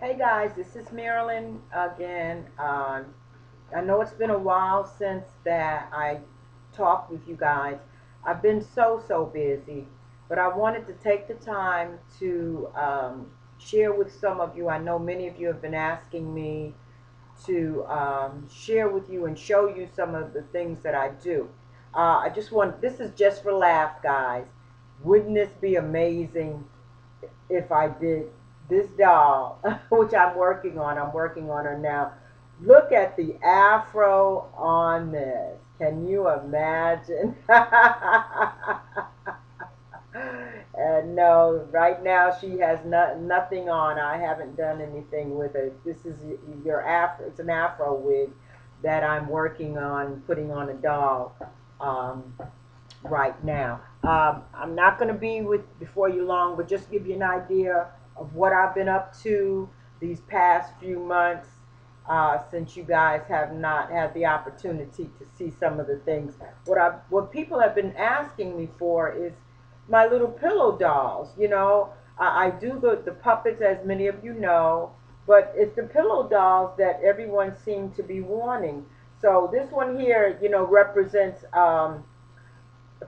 Hey guys, this is Marilyn again. I know it's been a while since that I talked with you guys. I've been so busy, but I wanted to take the time to share with some of you. I know many of you have been asking me to share with you and show you some of the things that I do. I just want, this is just for laugh, guys. Wouldn't this be amazing if I did this doll, which I'm working on her now. Look at the afro on this. Can you imagine? And no, right now she has nothing on. I haven't done anything with it. This is your afro. It's an afro wig that I'm working on putting on a doll. Um, right now. I'm not going to be with before you long, but just give you an idea of what I've been up to these past few months since you guys have not had the opportunity to see some of the things. What people have been asking me for is my little pillow dolls. I do the puppets, as many of you know, but it's the pillow dolls that everyone seemed to be wanting. So this one here, represents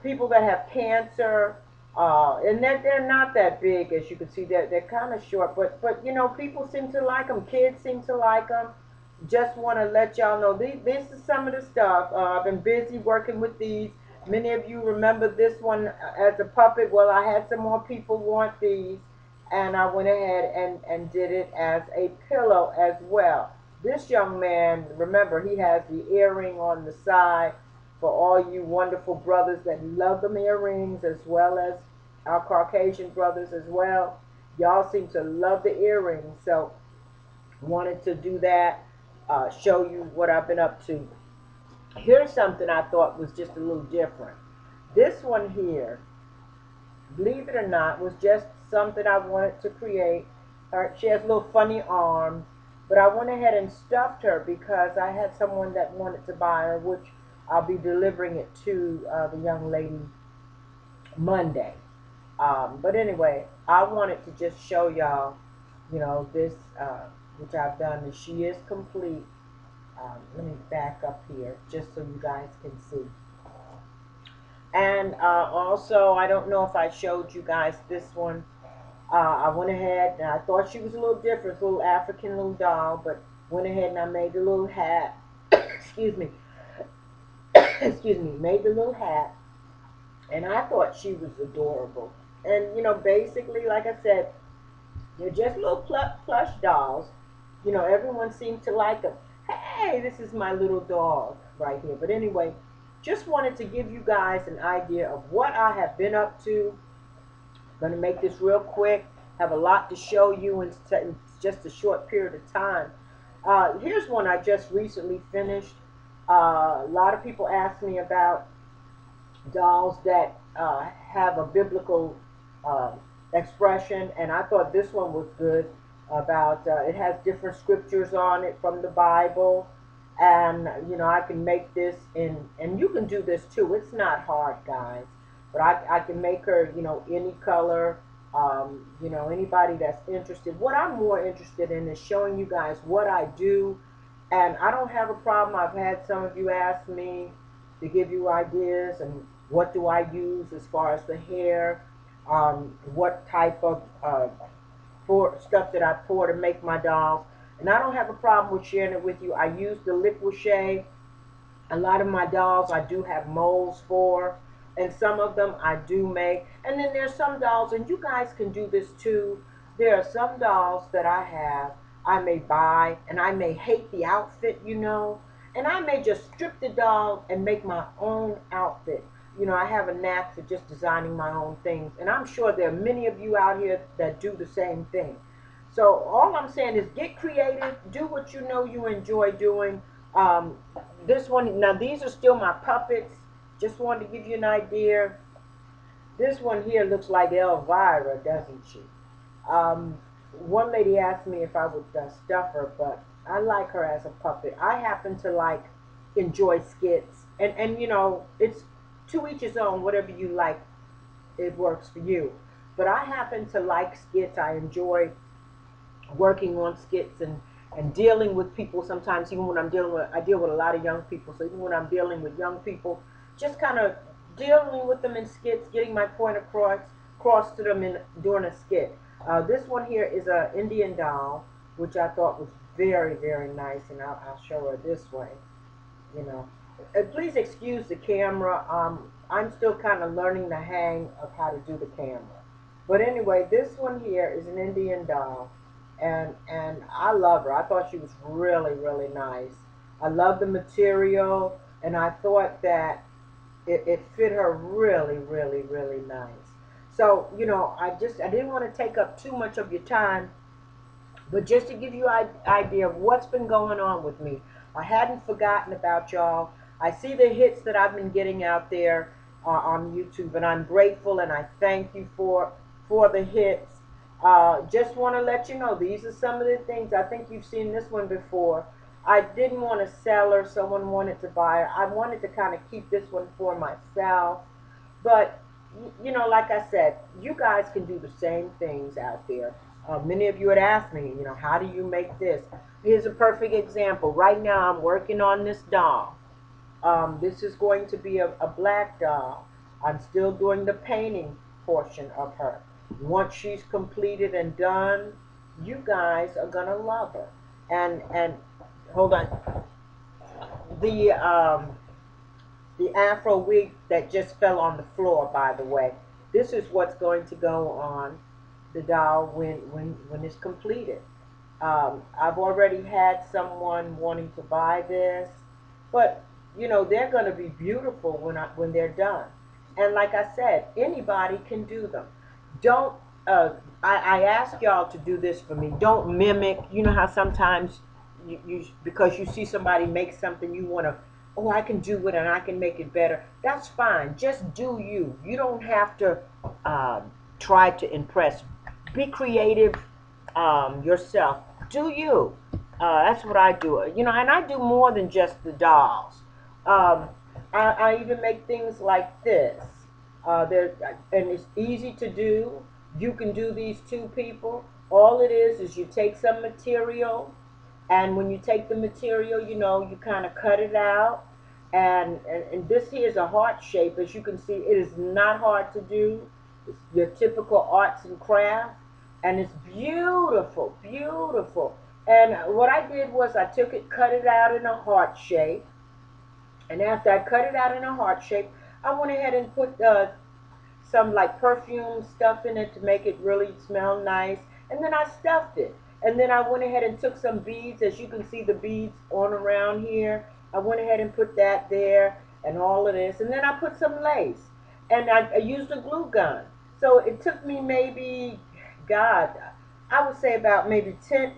people that have cancer, and they're not that big, as you can see. They're kind of short, but people seem to like them. Kids seem to like them. Just want to let y'all know this is some of the stuff. I've been busy working with these. Many of you remember this one as a puppet. Well, I had some more people want these, and I went ahead and did it as a pillow as well. This young man, remember, he has the earring on the side for all you wonderful brothers that love them earrings, as well as our Caucasian brothers as well. Y'all seem to love the earrings, so wanted to do that, show you what I've been up to. Here's something I thought was just a little different. This one here, believe it or not, was just something I wanted to create. She has little funny arms, but I went ahead and stuffed her because I had someone that wanted to buy her, which I'll be delivering it to the young lady Monday. But anyway, I wanted to just show y'all, this, which I've done, and she is complete. Let me back up here just so you guys can see. And also, I don't know if I showed you guys this one. I went ahead and I thought she was a little different, a little African little doll, but went ahead and I made the little hat. Excuse me. Excuse me. Made the little hat, and I thought she was adorable. And basically, like I said, they're just little plush dolls. Everyone seems to like them. Hey, this is my little dog right here. But anyway, just wanted to give you guys an idea of what I have been up to. Going to make this real quick. Have a lot to show you in just a short period of time. Here's one I just recently finished. A lot of people ask me about dolls that have a biblical uh, expression, and I thought this one was good. About it has different scriptures on it from the Bible, and I can make this in, and you can do this too. It's not hard, guys, but I can make her any color. Anybody that's interested. What I'm more interested in is showing you guys what I do, and I don't have a problem. I've had some of you ask me to give you ideas and what do I use as far as the hair, what type of for stuff that I pour to make my dolls. And I don't have a problem with sharing it with you. I use the liquid shea. A lot of my dolls I do have molds for, and some of them I do make. And then there's some dolls, and you guys can do this too. There are some dolls that I have, I may buy, and I may hate the outfit, and I may just strip the doll and make my own outfit. I have a knack for just designing my own things, and I'm sure there are many of you out here that do the same thing. So all I'm saying is get creative, do what you know you enjoy doing. Um, this one, now these are still my puppets. Just wanted to give you an idea. This one here looks like Elvira, doesn't she? Um, One lady asked me if I would stuff her, but I like her as a puppet. I happen to enjoy skits, and it's to each his own. Whatever you like, it works for you. But I happen to like skits. I enjoy working on skits and dealing with people sometimes, even when I deal with a lot of young people. So even when I'm dealing with young people, just kind of dealing with them in skits, getting my point across to them in during a skit. This one here is a Indian doll, which I thought was very, very nice, and I'll show her this way. You know, please excuse the camera. I'm still kind of learning the hang of how to do the camera. But anyway, this one here is an Indian doll, and I love her. I thought she was really, really nice. I love the material, and I thought that it fit her really, really, really nice. So, I didn't want to take up too much of your time, but just to give you an idea of what's been going on with me, I hadn't forgotten about y'all. I see the hits that I've been getting out there on YouTube, and I'm grateful and I thank you for the hits. Just want to let you know these are some of the things. I think you've seen this one before. I didn't want to sell her. Someone wanted to buy her. I wanted to kind of keep this one for myself. But, like I said, you guys can do the same things out there. Many of you had asked me, how do you make this? Here's a perfect example. Right now, I'm working on this doll. This is going to be a black doll. I'm still doing the painting portion of her. Once she's completed and done, you guys are gonna love her. And hold on, the the afro wig that just fell on the floor, by the way. This is what's going to go on the doll when it's completed. I've already had someone wanting to buy this, but they're going to be beautiful when they're done. And like I said, anybody can do them. Don't I ask y'all to do this for me. Don't mimic. You know how sometimes you because you see somebody make something, you want to, oh, I can do it and I can make it better. That's fine. Just do you. You don't have to try to impress. Be creative yourself. Do you. That's what I do. And I do more than just the dolls. I even make things like this. And it's easy to do. You can do these two people. All it is you take some material, and when you take the material, you kind of cut it out. And this here is a heart shape. As you can see, it is not hard to do. It's your typical arts and crafts. And it's beautiful, beautiful. And what I did was I took it, cut it out in a heart shape. And after I cut it out in a heart shape, I went ahead and put some like perfume stuff in it to make it really smell nice. And then I stuffed it. And then I went ahead and took some beads. As you can see the beads on around here. I went ahead and put that there and all of this. And then I put some lace. And I used a glue gun. So it took me maybe, God, I would say about maybe 10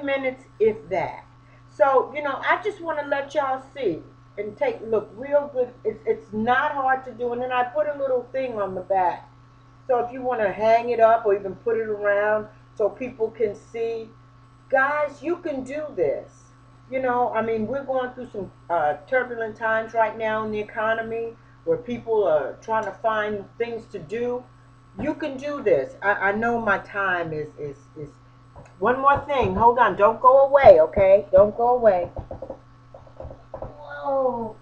minutes, if that. So, I just want to let y'all see and look real good. It's not hard to do. And then I put a little thing on the back. So if you want to hang it up or even put it around so people can see, guys, you can do this. We're going through some turbulent times right now in the economy where people are trying to find things to do. You can do this. I know my time is. One more thing. Hold on. Don't go away, okay? Don't go away. Whoa.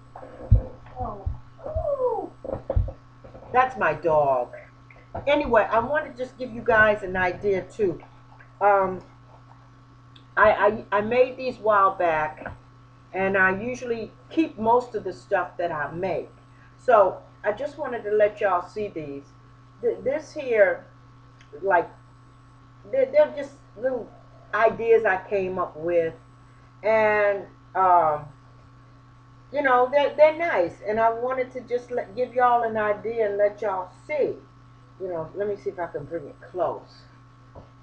Oh. Oh. That's my dog. Anyway, I want to just give you guys an idea, too. I made these a while back, and I usually keep most of the stuff that I make. So I just wanted to let y'all see these. This here, like, they're just little ideas I came up with, and they're nice, and I wanted to just give y'all an idea and let y'all see. Let me see if I can bring it close.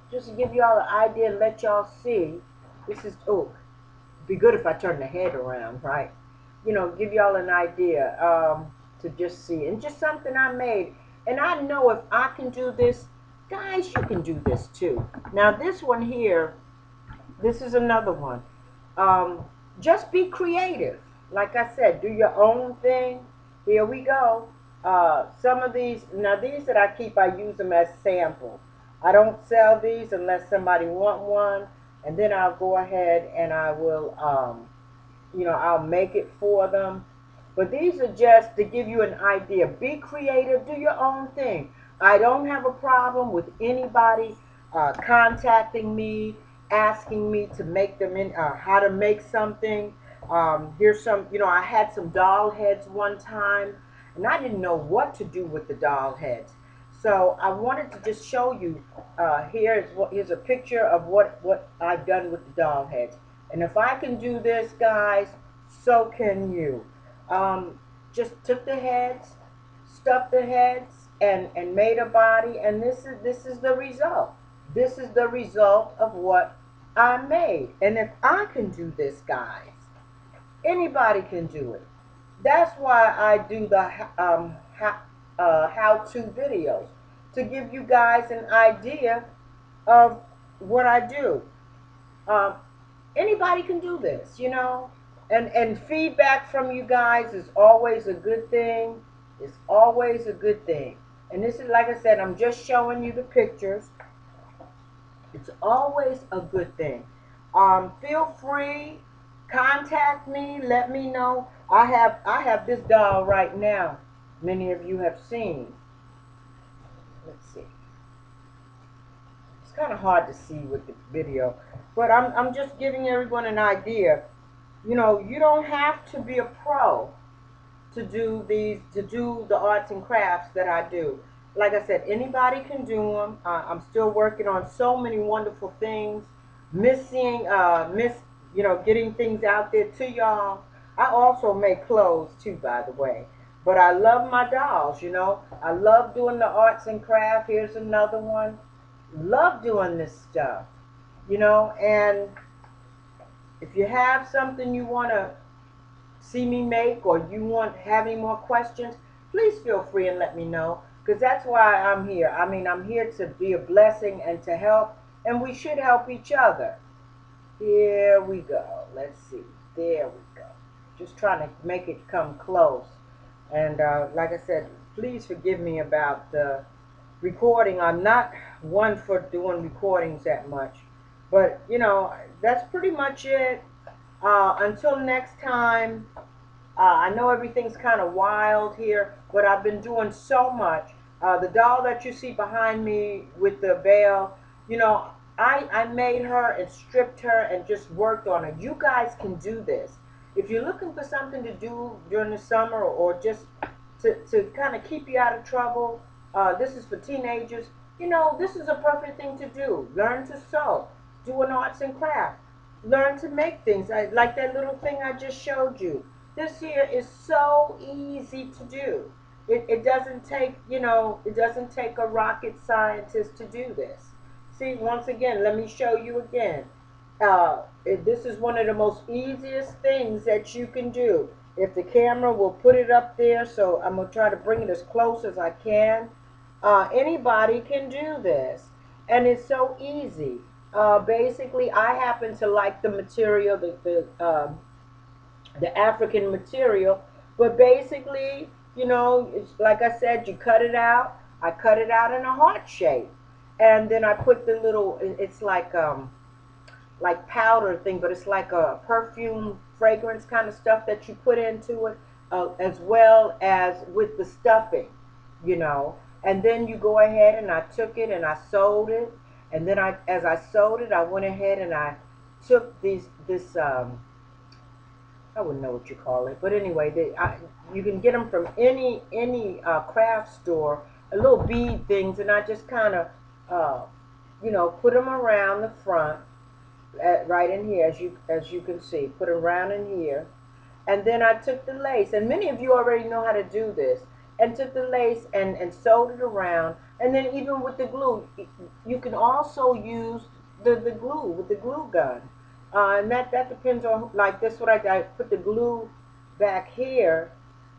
Just to give y'all an idea and let y'all see. This is, oh, be good if I turn the head around, right? Give y'all an idea to just see. And just something I made. And I know if I can do this, guys, you can do this too. Now this one here, this is another one. Just be creative. Like I said, do your own thing. Here we go. Some of these, now these that I keep, I use them as samples. I don't sell these unless somebody want one, and then I'll go ahead and I will, I'll make it for them. But these are just to give you an idea. Be creative, do your own thing. I don't have a problem with anybody contacting me, asking me to make them in, how to make something. Here's some, I had some doll heads one time, and I didn't know what to do with the doll heads. So I wanted to just show you. Here's a picture of what I've done with the doll heads. And if I can do this, guys, so can you. Just took the heads, stuffed the heads, and made a body. And this is the result. This is the result of what I made. And if I can do this, guys, anybody can do it. That's why I do the how-to videos, to give you guys an idea of what I do. Um, Anybody can do this, and feedback from you guys is always a good thing. It's always a good thing. And this is, like I said, I'm just showing you the pictures. It's always a good thing. Feel free, contact me, let me know. I have this doll right now. Many of you have seen. Let's see. It's kind of hard to see with the video, but I'm just giving everyone an idea. You don't have to be a pro to do the arts and crafts that I do. Like I said, anybody can do them. I'm still working on so many wonderful things. Getting things out there to y'all. I also make clothes too, by the way. But I love my dolls, I love doing the arts and crafts. Here's another one. Love doing this stuff, and if you have something you want to see me make, or you have any more questions, please feel free and let me know, because that's why I'm here. I'm here to be a blessing and to help, and we should help each other. Here we go. Let's see. There we go. Just trying to make it come close. And like I said, please forgive me about the recording. I'm not one for doing recordings that much. But, that's pretty much it. Until next time, I know everything's kind of wild here, but I've been doing so much. The doll that you see behind me with the veil, I made her and stripped her and just worked on her. You guys can do this. If you're looking for something to do during the summer, or just to kind of keep you out of trouble, this is for teenagers. This is a perfect thing to do. Learn to sew, do an arts and craft, learn to make things. Like that little thing I just showed you. This here is so easy to do. It doesn't take, it doesn't take a rocket scientist to do this. See, once again, let me show you again. This is one of the most easiest things that you can do. If the camera will put it up there, so I'm going to try to bring it as close as I can. Anybody can do this, and it's so easy. Basically, I happen to like the material, the African material, but basically, it's like I said, you cut it out. I cut it out in a heart shape, and then I put the little, it's like powder thing, but it's like a perfume fragrance kind of stuff that you put into it, as well as with the stuffing, and then you go ahead, and I took it and I sewed it, and then as I sewed it, I went ahead and I took this I wouldn't know what you call it, but anyway, you can get them from any craft store, little bead things, and I just kind of put them around the front, right in here, as you can see, put it around in here, and then I took the lace, and many of you already know how to do this, and took the lace and sewed it around, and then even with the glue, you can also use the glue with the glue gun. And that depends on, like this, what I put the glue back here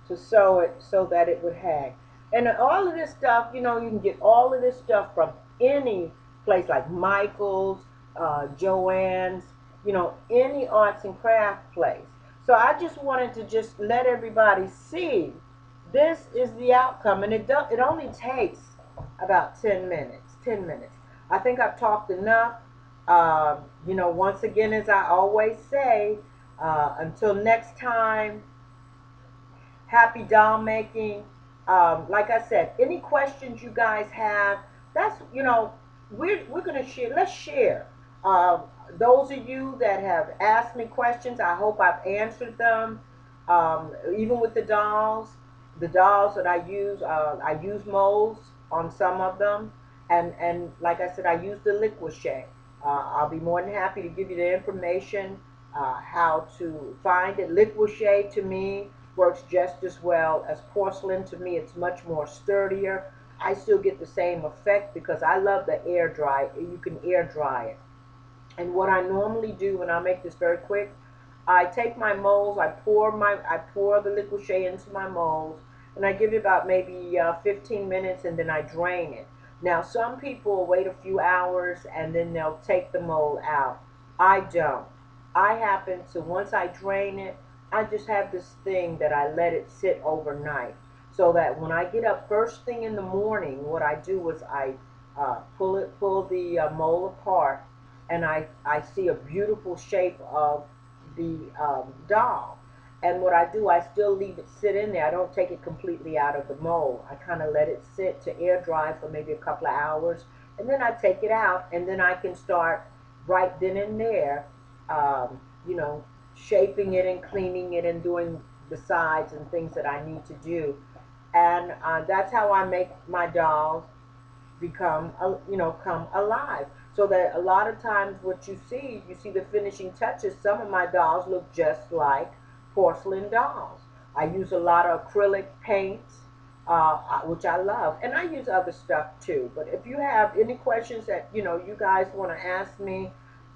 to sew it so that it would hang. And all of this stuff, you can get all of this stuff from any place, like Michael's, Joann's, any arts and craft place. So I just wanted to just let everybody see this is the outcome, and it only takes about 10 minutes. I think I've talked enough. Once again, as I always say, until next time, happy doll making. Like I said, any questions you guys have, that's we're gonna share. Let's share. Um, those of you that have asked me questions, I hope I've answered them. Even with the dolls that I use molds on some of them, and like I said, I use the liquid shade. I'll be more than happy to give you the information how to find it. Liquid shade to me works just as well as porcelain. To me, it's much more sturdier. I still get the same effect because I love the air dry. You can air dry it. And what I normally do, and I'll make this very quick, I take my molds, I pour the liquid shea into my molds, and I give it about maybe 15 minutes, and then I drain it. Now, some people wait a few hours and then they'll take the mold out. I don't. I happen to, once I drain it, I just have this thing that I let it sit overnight, so that when I get up first thing in the morning, what I do is I pull the mold apart, and I see a beautiful shape of the doll. And what I do, I still leave it sit in there. I don't take it completely out of the mold. I kind of let it sit to air dry for maybe a couple of hours, and then I take it out, and then I can start right then and there, um, you know, shaping it and cleaning it and doing the sides and things that I need to do. And that's how I make my dolls become come alive, so that a lot of times what you see the finishing touches. Some of my dolls look just like porcelain dolls. I use a lot of acrylic paints, which I love, and I use other stuff too. But if you have any questions that you guys want to ask me,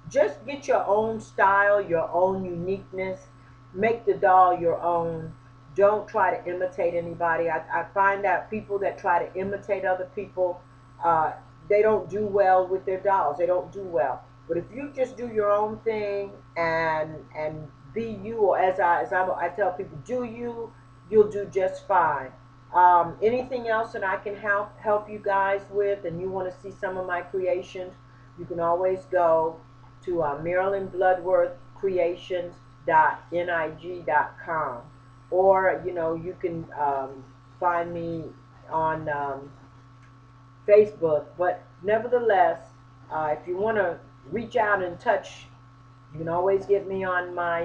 just get your own style, your own uniqueness. Make the doll your own. Don't try to imitate anybody. I find that people that try to imitate other people, uh, they don't do well with their dolls. They don't do well. But if you just do your own thing and be you, or I tell people, do you, you'll do just fine. Anything else that I can help you guys with, and you want to see some of my creations, you can always go to Marilyn Bloodworth Creations.nig.com, or you can find me on Facebook. But nevertheless, if you want to reach out and touch, you can always get me on my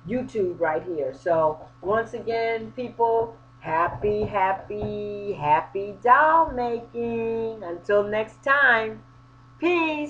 YouTube right here. So once again, people, happy, happy, happy doll making. Until next time, peace.